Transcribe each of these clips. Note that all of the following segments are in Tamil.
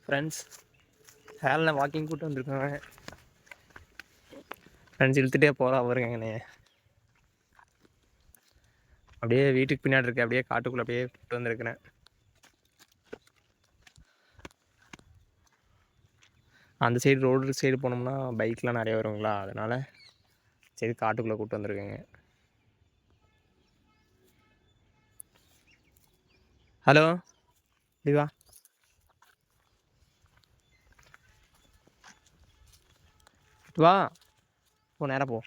ஃப்ரெண்ட்ஸ் சேலில் வாக்கிங் கூப்பிட்டு வந்துருக்காங்க. ஃப்ரெண்ட்ஸ் இழுத்துட்டே போகிறா பாருங்க என்னைய. அப்படியே வீட்டுக்கு பின்னாடி இருக்கு, அப்படியே காட்டுக்குள்ளே அப்படியே கூப்பிட்டு வந்துருக்கிறேன். அந்த சைடு ரோடு சைடு போனோம்னா பைக்லாம் நிறைய வருங்களா, அதனால் சரி காட்டுக்குள்ளே கூப்பிட்டு வந்துருக்கேங்க. ஹலோ திவா, வா போ, நேராக போ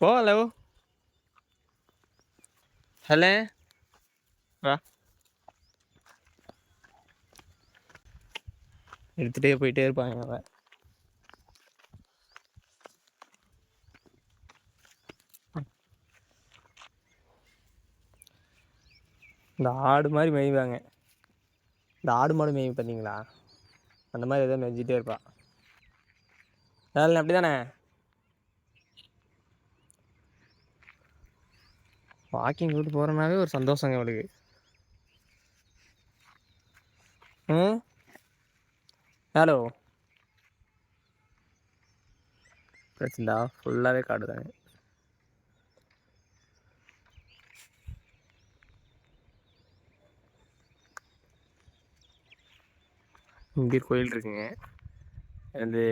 போ. ஹலோ ஹலோ வா. எடுத்துகிட்டே போயிட்டே இருப்பாங்க அவன். இந்த ஆடு மாதிரி மேய்வாங்க. இந்த ஆடு மாடு மேய்வு பார்த்தீங்களா, அந்த மாதிரி எதாவது மேய்ஞ்சிட்டே இருப்பா. அப்படி தானே வாக்கிங் கூட்டு போகிறனாவே ஒரு சந்தோஷங்க அவளுக்கு. ஹலோ பிரச்சனை ஃபுல்லாகவே காடுதாங்க. இங்கே கோயில் இருக்குங்க. அது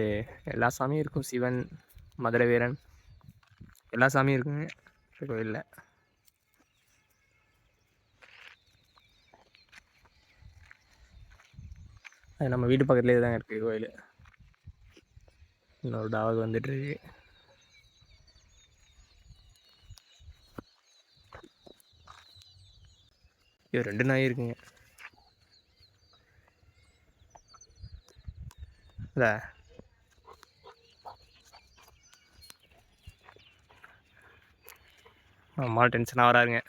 எல்லா சாமியும் இருக்கும், சிவன், மதுரை வீரன், எல்லா சாமியும் இருக்குங்க இந்த கோயிலில். அது நம்ம வீட்டு பக்கத்துலேயே தாங்க இருக்குது கோயில். இன்னொரு டாக் வந்துட்டுருக்கு. இது 2 நாய் இருக்குங்க. இல்லை அம்மா டென்ஷனாக வராருங்க.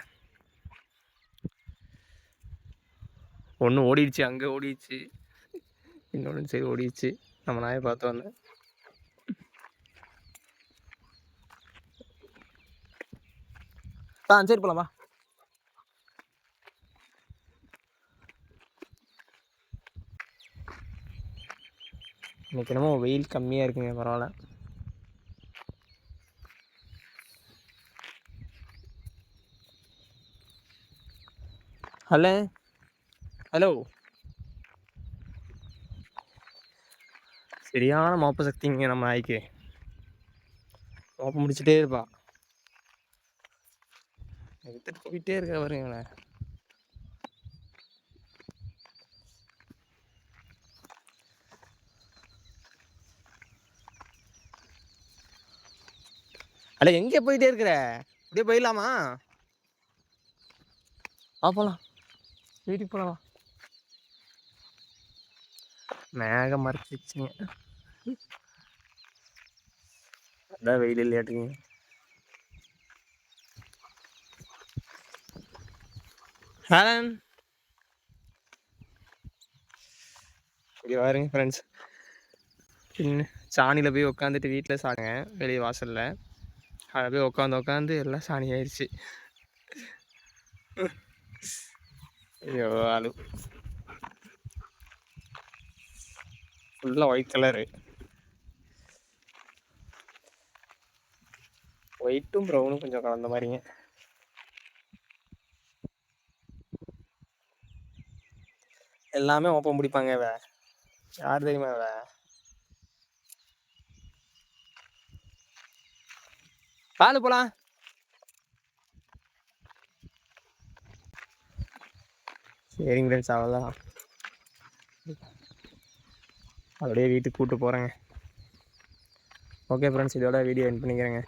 ஒன்று ஓடிடுச்சு, அங்கே ஓடிடுச்சு, இன்னொன்று சரி ஓடிடுச்சு. நம்ம நாயை பார்த்து வந்தேன். சரி போலாமா. இன்னைக்கு என்னமோ வெயில் கம்மியாக இருக்குங்க, பரவாயில்ல. ஹலோ ஹலோ சரியான மோப்ப சக்திங்க நம்ம நாய்க்கு. மோப்ப முடிச்சுட்டே இருப்பா, எடுத்துட்டு போயிட்டே இருக்க பாருங்களேன். அட எங்கே போயிட்டே இருக்கிற, அப்படியே போயிடலாமா? போகலாம், வீட்டுக்கு போகலாம். மேகம் மறைச்சிச்சுங்க, அதான் வெயில் இல்லையாட்டுங்க. ஹேலன் இங்கே பாருங்க ஃப்ரெண்ட்ஸ், சாணியில் போய் உட்காந்துட்டு வீட்டில் சாங்க வெளியே வாசலில். அதை போய் உட்காந்து எல்லாம் சாணி ஆயிடுச்சு. ஐயோ ஆளு ஃபுல்லாக ஒயிட் கலரு, ஒயிட்டும் ப்ரௌனும் கொஞ்சம் கலந்த மாதிரிங்க. எல்லாமே ஓப்பன் பிடிப்பாங்க. இவ யார் தெரியுமா? இவ பாலு போலாம். சரிங்க ஃப்ரெண்ட்ஸ், அவ்வளோதான். அப்படியே வீட்டுக்கு கூப்பிட்டு போகிறேங்க. ஓகே ஃப்ரெண்ட்ஸ், இதோட வீடியோ எண்ட் பண்ணிக்கிறேங்க.